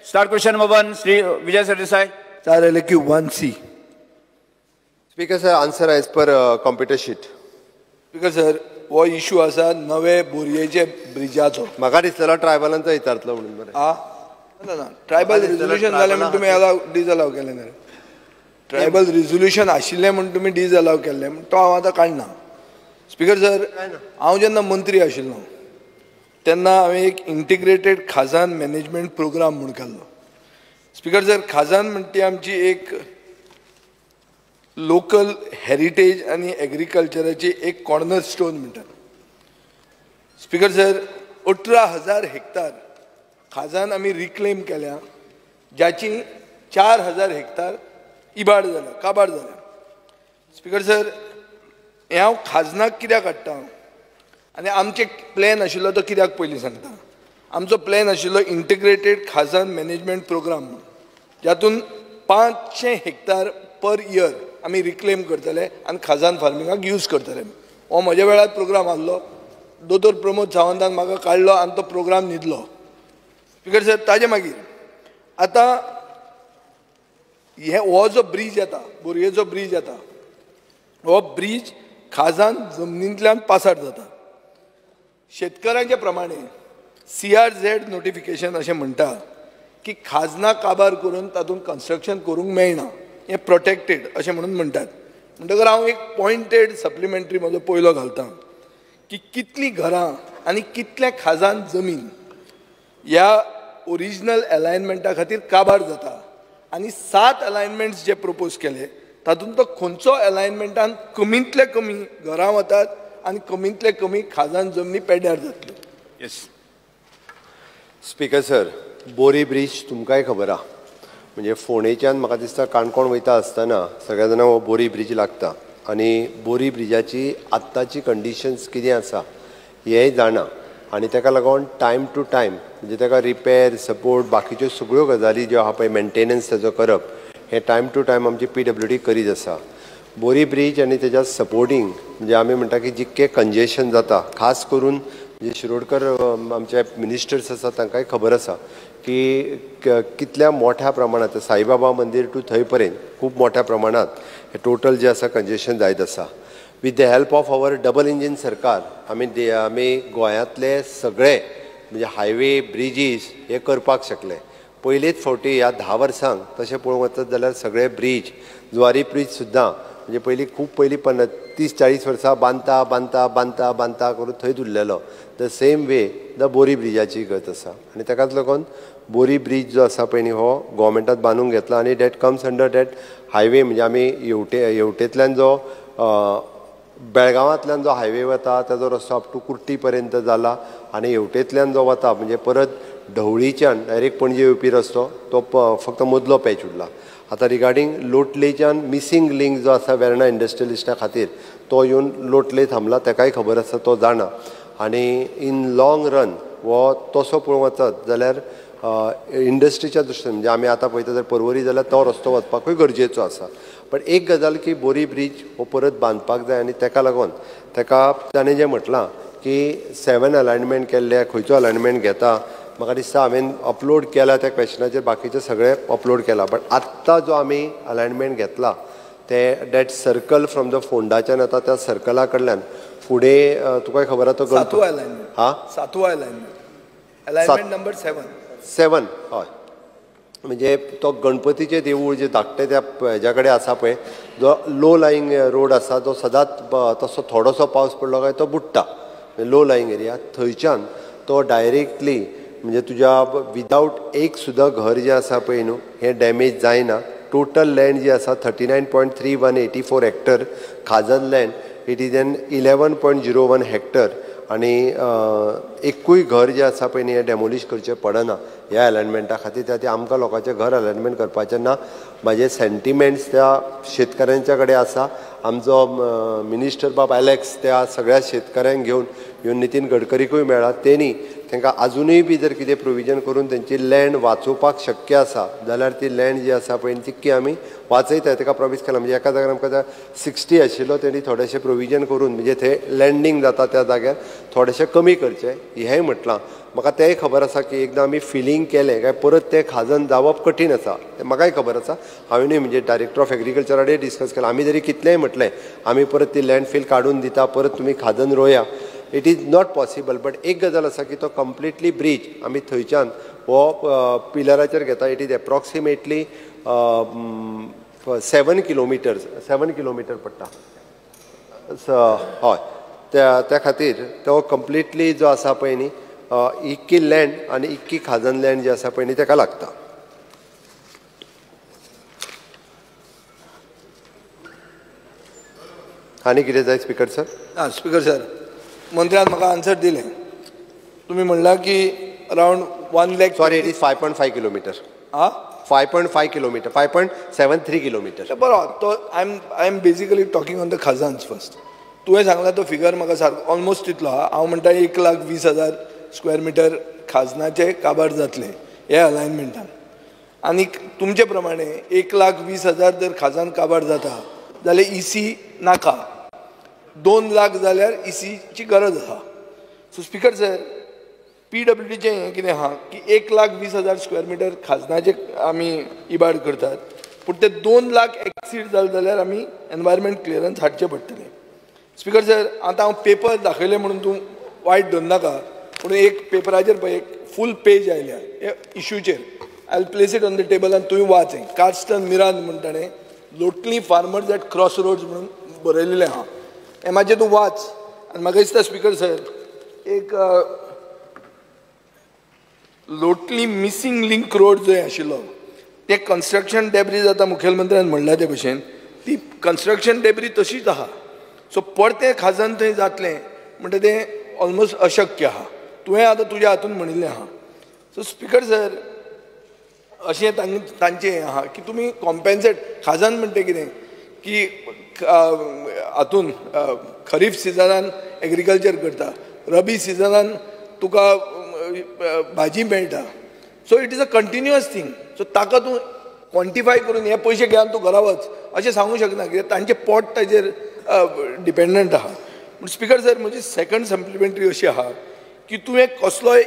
Start question number 1, Sri Vijay Sardesai. Sir, like 1C. Speaker sir, answer as per computer sheet. Speaker sir, वो issue असा नवे बोरयेचे ब्रिजाचो. म्हाका दिसलेलो ट्रायबलांचो विचारतलो म्हणून बरें. ना ट्रायबल रिझोल्यूशन जालें म्हणून तुमी डिसअलाव केलें न्ही. ट्रायबल रिझोल्यूशन आशिल्लें म्हणून तुमी डिसअलाव केल्लें तो हांव आतां काडना. स्पीकर सर, हांव जेन्ना मंत्री आशिल्लो तेन्ना हांवें एक इंटिग्रेटेड खाजान मॅनेजमेंट प्रोग्राम म्हूण केल्लो. स्पीकर सर, खाजान म्हणटा ती आमची एक लोकल हेरिटेज आनी एग्रीकल्चराची एक कॉर्नर स्टोन म्हणटात. स्पीकर सर, 18,000 हेक्टर खाजान आमी रिक्लेम केल्या, ज्याची 4,000 हेक्टर इबाड जाल्या, काबाड जाल्या. स्पीकर सर, हें हांव खाजनाक कित्याक हाडटा आनी आमचे प्लॅन आशिल्लो तो कित्याक पयलीं सांगता. आमचो प्लॅन आशिल्लो इंटिग्रेटेड खाजान मॅनेजमेंट प्रोग्राम म्हणून, जातून 500 हेक्टर पर इयर आमी रिक्लेम करतले आनी खाजान फार्मिंगाक यूज करतले. हो म्हज्या वेळार प्रोग्राम आसलो. दोतोर प्रमोद सावंतान म्हाका काडलो आनी तो प्रोग्राम न्हिदलो. स्पीकर सर, ताजे मागीर आतां हो जो ब्रीज येता, बोरयेचो ब्रीज येता, हो ब्रीज खाजान जमनींतल्यान पासार जाता. शेतकारांचे प्रमाणे CRZ नोटिफिकेशन अशें म्हणटा की खाजना काबार करून तातूंत कन्स्ट्रक्शन करूंक मेळना, हें प्रोटेक्टेड अशें म्हणून म्हणटात. म्हणटकर हांव एक पॉयंटेड सप्लिमेंटरी म्हजो पयलो घालतां की कितलीं घरां आनी कितलें खाजान जमीन ह्या ओरिजिनल अलायनमेंटा खातीर काबार जाता, आनी 7 अलायनमेंट्स जे प्रपोज केले तातूंत तो खंयचो अलायनमेंटान कमींतले कमी घरां वतात आनी कमींतले कमी खाजान जमनी पेड्यार जातल्यो. Yes. स्पीकर सर, बोरी ब्रिज तुमकांय खबर आहा. म्हणजे फोंडेच्यान म्हाका दिसता काणकोण वयता आसतना सगळ्या जाणांक हो बोरी ब्रिज लागता आनी बोरी ब्रिजाची आत्ताची कंडिशन्स कितें आसा हेंय जाणा. आनी ताका लागून टायम टू टायम म्हणजे ताका रिपेर सपोर्ट बाकीच्यो सगळ्यो गजाली ज्यो आहा पळय मेंटेनन्स ताजो करप हें टायम टू टायम आमची PWD करीत आसा. बोरी ब्रिज आनी तेज्या सपोर्टींग म्हणजे आमी म्हणटा की जितकें कंजेशन जाता, खास करून म्हणजे शिरोडकर आमचे मिनिस्टर्स आसा तांकांय खबर आसा की कितल्या मोठ्या प्रमाणात साईबाबा मंदिर टू थंय पर्यंत खूब मोठ्या प्रमाणात हे टोटल जे आसा कंजेशन जायत आसा. With the help of our double engine सरकार आमी गोंयांतले सगळे म्हणजे हायवे ब्रिजीस हे करपाक शकले. पयलेच फावटी ह्या 10 वर्सांक तशें पळोवंक वचत जाल्यार सगळे ब्रिज, जुवारी ब्रिज सुद्दां म्हणजे पयलीं खूब पयलीं 30-40 वर्सां बांदता बांदता बांदता बांदता करून थंयच उरलेलो. द सेम वे द बोरी ब्रिजाची गत आसा. आनी ताकाच लागून बोरी ब्रिज जो आसा पळय न्ही हो गोवमेंटान बांदूंक घेतला आनी that comes under that highway म्हणजे आमी येवटेंतल्यान जो बेळगांवांतल्यान जो हायवे वता ताजो रस्तो अप टू कुर्टी पर्यंत जाला आनी येवटेंतल्यान जो वता म्हणजे परत ढवळीच्यान डायरेक्ट पणजे येवपी रस्तो तो फक्त मदलो पॅच उरला. आतां रिगार्डींग लोटलेच्यान मिसींग लिंक जो आसा वेर्णा इंडस्ट्रियलिस्टा खातीर तो येवन लोटले थांबला, ताकाय खबर आसा, तो जाणा. आनी इन लाँग रन हो तसो पळोवंक वचत जाल्यार इंडस्ट्रीच्या दृश्टीन म्हणजे आमी आतां पळयता जर पर्वरी जाल्यार तो रस्तो वचपाकूय गरजेचो आसा. पण एक गजाल की बोरी ब्रिज हो परत बांदपाक जाय आनी ताका लागून ताका ताणें जें म्हटलां की 7 अलायनमेंट केल्ले, खंयचो अलायनमेंट घेता म्हाका दिसता हांवें अपलोड केला त्या क्वेश्चनाचेर बाकीचे सगळे अपलोड केला. बट आत्तां जो आमी अलायनमेंट घेतला ते डॅट सर्कल फ्रॉम द फोंडाच्यान येता त्या सर्कला कडल्यान फुडें तुकाय खबर आहा तो 7वो अलायनमेंट. 7वो अलायनमेंट नंबर 7. हय, म्हणजे तो गणपतीचें देवूळ जे धाकटें त्या हेज्या कडेन आसा पळय, जो लो लायिंग रोड आसा तो सदांच तसो थोडोसो पावस पडलो काय तो बुडटा, लो लायिंग एरिया. थंयच्यान तो डायरेक्टली म्हणजे तुज्या विदावट एक सुद्दां घर जें आसा पळय न्हू हें डॅमेज जायना. टोटल लँड जी आसा 39.3184 hectare khazan land, it is an 11.01 hectare. आनी एकूय घर जें आसा पळय न्ही हें डॅमोलिश करचें पडना ह्या अलायनमेंटा खातीर. त्या आमकां लोकांचें घर अलायनमेंट करपाचें ना. म्हाजे सेंटिमेंट्स त्या शेतकाऱ्यांच्या कडेन आसा. आमचो मिनिस्टर बाब एलेक्स त्या सगळ्या शेतकाऱ्यांक घेवन नितीन गडकरीकूय मेळ्ळा. तेणी तांकां अजुनूय बी जर कितें प्रोविजन करून तेंची लँड वाचोवपाक शक्य आसा जाल्यार ती लँड जी आसा पळय तितकी आमी वाचयतात. ताका प्रॉमिस केला म्हणजे एका जाग्यार आमकां 60 आशिल्लो तेणी थोडेशें प्रोविजन करून म्हणजे थंय लँडींग जाता त्या जाग्यार थोडेशें कमी करचें हेंय म्हटलां. म्हाका तेंय खबर आसा की एकदां आमी फिलींग केलें काय परत तें खाजन जावप कठीण आसा तें म्हाकाय खबर आसा. हांवेनूय म्हणजे डायरेक्टर ऑफ एग्रीकल्चरा कडेन डिस्कस केलां. आमी जरी कितलेंय म्हटलें आमी परत ती लँड फील काडून दिता परत तुमी खाजन रोया it is not possible. But एक गजाल आसा की तो कंप्लिटली ब्रीज आमी थंयच्यान हो पिलराचेर घेता. इट इज एप्रॉक्सिमेटली 7 किलोमिटर पडटा हय. त्या खातीर तो कंप्लिटली जो आसा पळय न्ही इक्की लँड आनी इक्की खाजन लँड जी आसा पळय न्ही ताका लागता. आनी कितें जाय स्पिकर सर? स्पिकर सर मंत्र्यान म्हाका आन्सर दिलें. तुमी म्हणला की around 1 lakh. Sorry it is 5.5 kilometre. 5.5 kilometre 5.73 kilometre. बरो तो I am basically talking on the khazans first. तुवें सांगला तो फिगर म्हाका सारको ऑलमोस्ट तितलो आहा. हांव म्हणटा 1,20,000 स्क्वेअर मिटर खाजनाचे काबार जातले हे अलायनमेंटान. आनी तुमचे प्रमाणे 1,20,000 जर खाजन काबार जाता जाल्यार इसी नाका. 2 लाख जाल्यार इसीची गरज आहा. सो स्पिकर सर PWDचें हें कितें आहा की 1,20,000 स्क्वेअर मिटर खाजनाचे आमी इबाड करतात पूण ते 2 लाख एक्सीड जाले जाल्यार आमी एनवायरमेंट क्लियरन्स हाडचें पडटलें. स्पिकर सर आतां हांव पेपर दाखयले म्हणून तूं वायट धर नाका पूण एक पेपराचेर पळय एक फूल पेज आयल्या हे इशूचेर. I will place it on the table आनी तुवें वाच. कार्स्टन मिरान म्हणटाणे लोटली फार्मर्स एट क्रॉस रोड्स म्हणून बरयलेलें आहा. हें मातशें तूं वाच. आनी म्हाका दिसता स्पिकर सर एक लोटली मिसींग लिंक रोड जो आशिल्लो ते कन्स्ट्रक्शन डेब्रीज आतां मुखेलमंत्र्यान म्हणला ते भशेन ती कन्स्ट्रक्शन डेब्री तशीच आहा. सो परतें खाजन थंय जातलें म्हणटा तें ऑलमोस्ट अशक्य आहा. तुवें आतां तुज्या हातून म्हणिल्लें आहा. सो स्पिकर सर अशें तांचें हें आहा की तुमी कॉम्पेन्सेट खाजन म्हणटा कितें की हातून खरीफ सिजनान एग्रीकल्चर करता रबी सिजनान तुका भाजी मेळटा. So it is a continuous thing. So ताका तूं क्वॉन्टिफाय करून हे पयशे घेवन तूं घरा वच अशें सांगूंक शकना कित्याक तांचें पोट ताजेर डिपेंडंट आहा. पूण स्पिकर सर म्हजी सेकंड सप्लिमेंटरी अशी आहा की तुवें कसलोय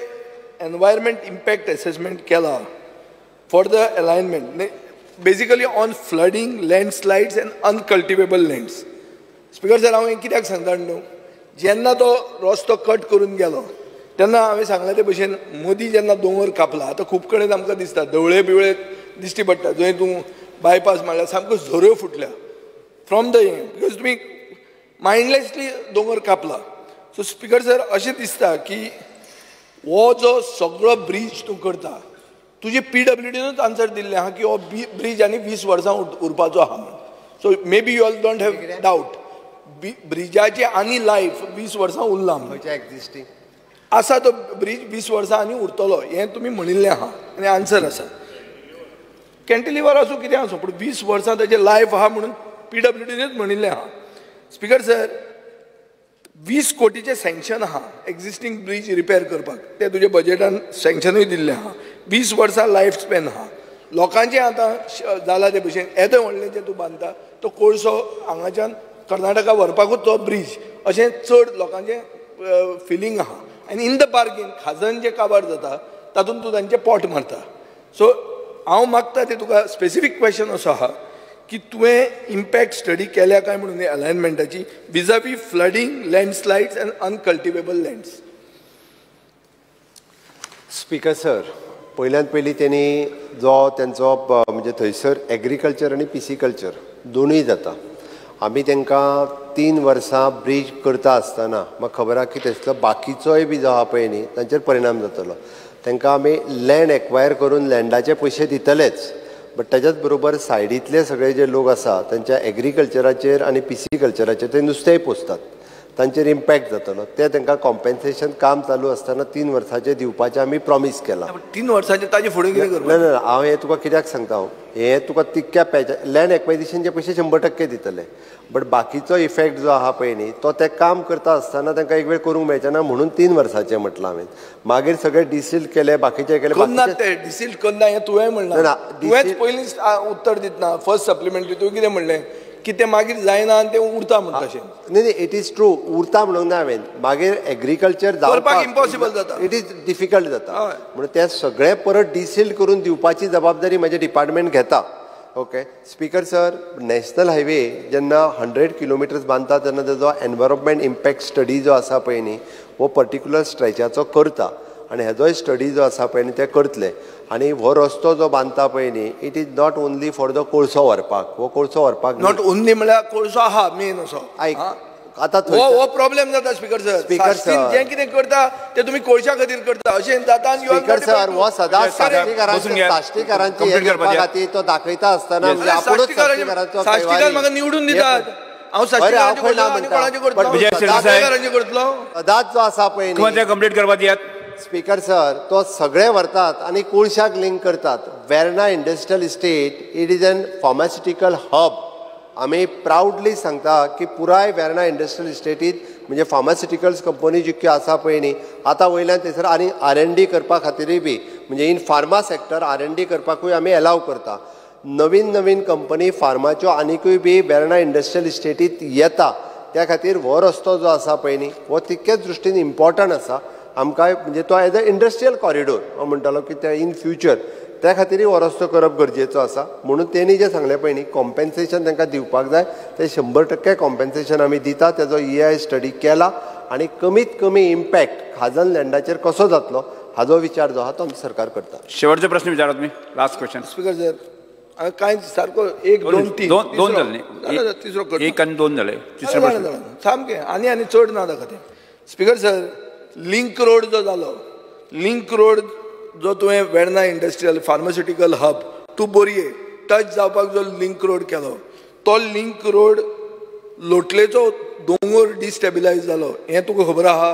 एनवायरमेंट इम्पॅक्ट एसेसमेंट केला for the alignment basically on flooding landslides and uncultivable lands. Speaker sir हांव कित्याक सांगता न्हू जेन्ना तो रस्तो कट करून गेलो तेन्ना हांवें सांगला ते भशेन मदीं जेन्ना दोंगर कापला आतां खूब कडेन आमकां दिसता धवळे बिवळे दिश्टी पडटा जंय तूं बायपास म्हणल्यार सामको झऱ्यो फुटल्या फ्रॉम द हें बिकॉज तुमी मायंडलेसली दोंगर कापला. सो स्पिकर सर अशें दिसता की हो जो सगळो ब्रीज तूं करता तुजे PWDनूच आन्सर दिल्लें आहा की हो ब्रीज आनी 20 वर्सां उरपाचो आहा म्हणून. So maybe you all don't have doubt ब्रिजाची आनी लायफ 20 वर्सां उरला म्हणून एक्झिस्टिंग आसा तो ब्रीज 20 वर्सां आनी उरतलो हें तुमी म्हणिल्लें आहा आनी आन्सर आसा. कॅन्टिलिवर आसूं कितें आसूं पूण 20 वर्सां ताजें लायफ आहा म्हणून PWDनूच म्हणिल्लें आहा. स्पिकर सर 20 कोटीचें सँक्शन आहा एक्झिस्टींग ब्रीज रिपेर करपाक तें तुज्या बजेटान सँक्शनूय दिल्लें आहा. 20 वर्सां लायफ स्पॅन आहा. लोकांचें आतां जाला ते भशेन येदो व्हडलें जें तूं बांदता तो कोळसो हांगाच्यान कर्नाटका व्हरपाकूच तो ब्रीज अशें चड लोकांचें फिलींग आहा. आनी इन द बार्गेन खाजन जें काबार जाता तातूंत तूं तांचें पोट मारता. सो हांव मागता तें तुका स्पेसिफीक क्वेश्चन असो आहा की तुवें इम्पॅक्ट स्टडी केल्या काय म्हणून अलायनमेंटाची विजावी flooding landslides and uncultivable lands. Speaker sir पयल्यान पयलीं तेणी जो तेंचो म्हणजे थंयसर एग्रीकल्चर आनी पिसिकल्चर दोनूय जाता. आमी तांकां 3 वर्सां ब्रीज करता आसतना म्हाका खबर आहा की थंयसलो बाकीचोय बी जो आहा पळय न्ही तांचेर परिणाम जातलो. तांकां आमी लँड एक्वायर करून लँडाचे पयशे दितलेच बट ताच्याच बरोबर सायडींतले सगळे जे लोक आसा तांच्या एग्रीकल्चराचेर आनी पिसिकल्चराचेर ते नुस्तेंय पोसतात तांचेर इम्पॅक्ट जातलो ते तांकां कॉम्पेन्सेशन काम चालू आसतना 3 वर्सांचे दिवपाचें आमी प्रॉमीस केलां. 3 वर्सांचे ताजे फुडें कितें करपाचें? ना ना हांव हें तुका कित्याक सांगता हें तुका तितक्या लँड एक्वायजिशनचे पयशे 100% दितले बट बाकीचो इफेक्ट जो आहा पळय न्ही तो ते काम करता आसतना तांकां एक वेळ करूंक मेळचेना म्हणून 3 वर्सांचें म्हटलां हांवें. मागीर सगळे डिसिल्ड केले बाकीचे केले ते डिसिल्ड करना हें तुवें म्हणलां. तुवेंच पयलींच उत्तर दितना फर्स्ट सप्लिमेंटरी तुवें कितें म्हणलें की ते मागीर जायना आनी तें उरता म्हणटा अशें. न्ही इट इज ट्रू उरता म्हणूंक ना हांवें मागीर एग्रीकल्चर जावपाक इम्पॉसिबल जाता इट इज डिफिकल्ट जाता म्हणून ते सगळे परत डिसिल्ड करून दिवपाची जबाबदारी म्हजे डिपार्टमेंट घेता. Okay speaker sir national highway जेन्ना 100 किलोमिटर्स बांदता तेन्ना तेजो एनवायरमेंट इम्पॅक्ट स्टडी जो आसा पळय न्ही हो पर्टिक्युलर स्ट्रेचाचो करता आनी हेजोय स्टडी जो आसा पळय न्ही ते करतले. आनी हो रस्तो जो बांदता पळय न्ही it is not only for the कोळसो व्हरपाक हो कोळसो व्हरपाक नॉट ओन्ली म्हळ्यार कोळसो आहा मेन असो. आयक आतां हो प्रॉब्लेम जाता स्पीकर सर जें कितें करता तें तुमी कोळशा खातीर करता अशें जाता. स्पीकर सर हो सदांच साश्टीकारांची हे करपा खातीर तो दाखयता आसतना म्हणजे आपुणूच साश्टीकार म्हाका निवडून दितात हांव साश्टीकारांचें करतलो सदांच जो आसा पळय न्ही कंप्लीट करपा दियात. स्पीकर सर तो सगळे व्हरतात आनी कुळशाक लिंक करतात. Verna industrial estate it is N pharmaceutical hub. आमी प्राउडली सांगता की पुराय वेर्ना इंडस्ट्रियल इस्टेटीत म्हणजे फार्मास्युटिकल्स कंपनी जितक्यो आसा पळय न्ही आतां वयल्यान थंयसर आनी R&D करपा खातीरूय बी म्हणजे इन फार्मा सेक्टर R&D करपाकूय आमी एलाव करता. नवीन नवीन कंपनी फार्माच्यो आनिकूय बी वेर्ना इंडस्ट्रियल इस्टेटीत येता त्या खातीर हो रस्तो जो आसा पळय न्ही हो तितकेच दृश्टीन इम्पॉर्टंट आसा आमकां म्हणजे तो एज अ इंडस्ट्रियल कॉरिडोर हांव म्हणटालो की ते इन फ्युचर त्या खातीरय हो रस्तो करप गरजेचो आसा. म्हणून तेणी जें सांगलें पळय न्ही कॉम्पेन्सेशन तांकां दिवपाक जाय ते 100% कॉम्पेन्सेशन आमी दिता. तेजो EIA स्टडी केला आनी कमीत कमी इम्पॅक्ट खाजन लँडाचेर कसो जातलो हाजो विचार जो आहा तो आमचो सरकार करता. शेवटचो प्रश्न विचारा तुमी लास्ट क्वेश्चन. स्पीकर सर कांय सारको 1 2 3 दोन जाले तिसरो 1 आनी 2 जाले तिसरो प्रश्न सामकें आनी चड ना ताका तें. स्पीकर सर लिंक रोड जो जालो लिंक रोड जो तुवें वेर्ना इंडस्ट्रियल फार्मास्युटिकल हब तूं बोरये टच जावपाक जो लिंक रोड केलो तो लिंक रोड लोटलेचो दोंगर डिस्टेबिलायज जालो हें तुका खबर आहा?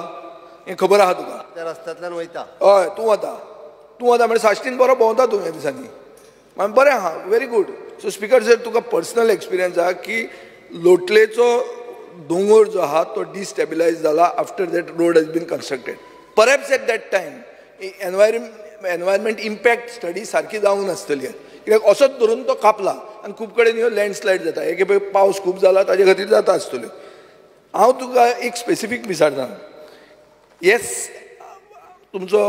हें खबर आहा तुका? त्या रस्त्यांतल्यान वयता हय तूं वता म्हणजे साश्टीन बरो भोंवता तूं ह्या दिसांनी बरें आहा very good. So speaker sir तुका पर्सनल एक्सपिरियन्स आहा की लोटलेचो दोंगर जो आहा तो डिस्टेबिलायज जाला after that road has been constructed. Perhaps at that time environment impact study सारकी जावंक नासतली कित्याक असोच धरून तो कापला आनी खूब कडेन ह्यो लँडस्लायड जाता. एक पावस खूब जाला ताजे खातीर जाता आसतल्यो. हांव तुका एक स्पेसिफीक विचारता येस तुमचो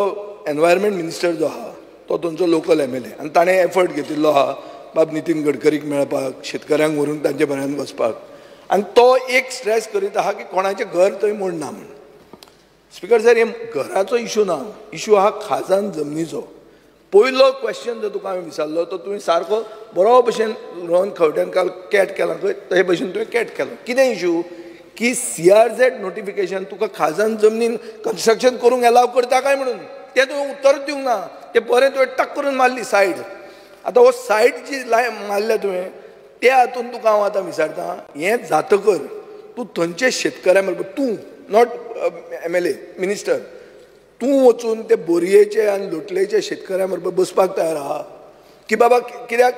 एनवायरमेंट मिनिस्टर जो आहा तो तुमचो लोकल MLA आनी ताणें एफर्ट घेतिल्लो आहा बाब नितीन गडकरीक मेळपाक शेतकऱ्यांक व्हरून तांचे बऱ्यान वचपाक आनी तो एक स्ट्रेस करीत आहा की कोणाचें घर थंय मोडना म्हण. स्पीकर सर हे घराचो इशू ना इशू आहा खाजन जमनीचो. पयलो क्वेश्चन जर तुका हांवें विचारलो तो तुवें सारको बरो भशेन रोहन खंवट्यान काल कॅट केला ते भशेन तुवें कॅट केलो. कितें इशू की CRZ नोटिफिकेशन तुका खाजन जमनीन कन्स्ट्रक्शन करूंक एलाव करता काय म्हणून तें तुवें उत्तरूच दिवंक ना. तें बरें तुवें टक करून मारली सायड. आतां हो सायड जी मारल्या तुवें त्या हातून तुका हांव आतां विचारता हें जातकर तूं थंयचे शेतकऱ्यां बरोबर तूं नॉट MLA मिनिस्टर तूं वचून ते बोरयेचे आनी लोटलेचे शेतकऱ्यां बरोबर बसपाक तयार आहा की बाबा कित्याक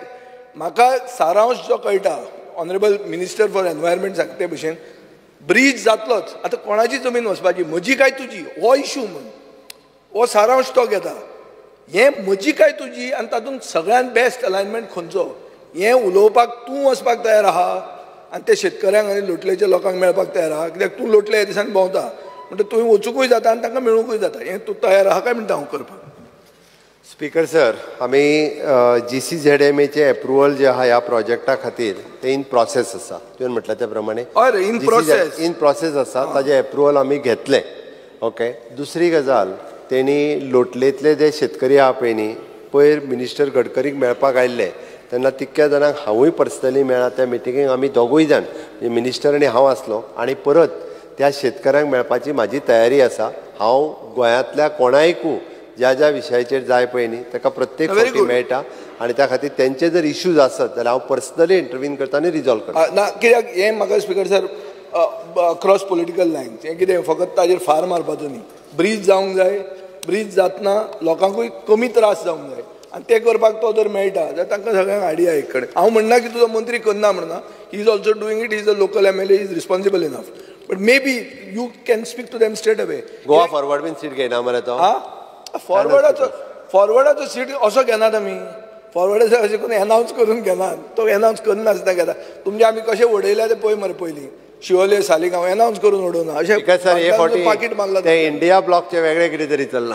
म्हाका सारांश जो कळटा ऑनरेबल मिनिस्टर फॉर एनवायरमेंट सांगता ते भशेन ब्रीज जातलोच. आतां कोणाची जमीन वचपाची म्हजी काय तुजी हो इशू म्हण हो सारांश तो घेता. हें म्हजी काय तुजी आनी तातूंत सगळ्यान बेस्ट अलायनमेंट खंयचो हें उलोवपाक तूं वचपाक तयार आहा आनी ते शेतकऱ्यांक आनी लोटलेच्या लोकांक मेळपाक तयार आहा कित्याक तूं लोटले ह्या दिसांनी भोंवता म्हणटा तुवें वचूंकूय जाता आनी तांकां मेळूंकूय जाता. हें तूं तयार आहा काय म्हणटा हांव करपाक. स्पीकर सर आमी GCZMAचे एप्रुवल जे आहा ह्या प्रोजेक्टा खातीर ते इन प्रोसेस आसा तुवें म्हटल्या त्या प्रमाणे इन प्रोसेस आसा ताजे एप्रुवल आमी घेतले. ओके दुसरी गजाल तेणी लोटलेंतले जे शेतकरी आहा पळय न्ही पयर मिनिस्टर गडकरीक मेळपाक आयिल्ले तेन्ना तितक्या जाणांक हांवूय पर्सनली मेळ्ळा त्या मिटिंगेक आमी दोगूय जाण म्हणजे मिनिस्टर आनी हांव आसलो आनी परत त्या शेतकऱ्यांक मेळपाची म्हाजी तयारी आसा. हांव गोंयांतल्या कोणायकू ज्या ज्या विशयाचेर जाय पळय न्ही ताका प्रत्येक फावटी मेळटा आनी त्या खातीर तेंचे जर इश्यूज आसत जाल्यार हांव पर्सनली इंटरव्हीन करता आनी रिजॉल्व करता. ना कित्याक हें म्हाका speaker sir across political lines हें कितें फकत ताजेर फार मारपाचो न्ही. ब्रीज जावंक जाय, ब्रीज जातना लोकांकूय कमी त्रास जावंक जाय आनी तें करपाक तो जर मेळटा जाल्यार तांकां सगळ्यांक आयडिया एक कडेन. हांव म्हणना की तुजो मंत्री करना म्हणना, he is also doing it, is a local MLA, is responsible enough, but maybe you can speak to them straight away. Goa forward बीन सीट घेयना मरे तो. फॉरवर्डाचो सीट असो घेनात आमी. फॉरवर्डाचो अशें करून एनावन्स करून घेनात. तो एनावन्स करनासतना घेता. तुमचे आमी कशें उडयल्या तें पळय मरे पयलीं. शिवोले सालिगांव एनावन्स करून उडोवना. अशें सर हे फावटी पाकीट मारला ते इंडिया ब्लॉकचे वेगळे कितें तरी चल्ला.